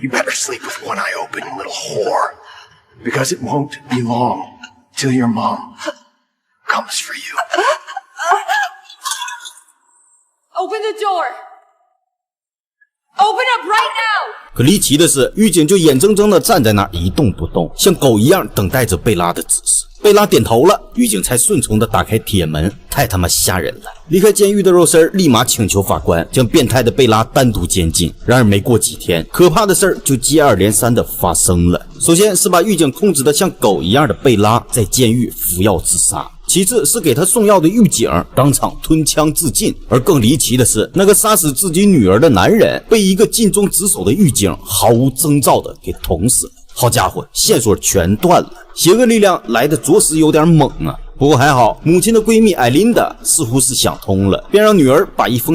You better sleep with one eye open, you little whore. Because it won't be long till your mom comes for you. Open the door. Open up right now. 可离奇的是，狱警就眼睁睁地站在那儿一动不动，像狗一样等待着贝拉的指示。贝拉点头了，狱警才顺从地打开铁门。太他妈吓人了！离开监狱的肉丝立马请求法官将变态的贝拉单独监禁。然而没过几天，可怕的事儿就接二连三地发生了。首先是把狱警控制得像狗一样的贝拉在监狱服药自杀。其次是给他送药的狱警当场吞枪自尽，而更离奇的是，那个杀死自己女儿的男人被一个尽忠职守的狱警毫无征兆的给捅死了。好家伙，线索全断了，邪恶力量来的着实有点猛啊！不过还好，母亲的闺蜜艾琳达似乎是想通了，便让女儿把一封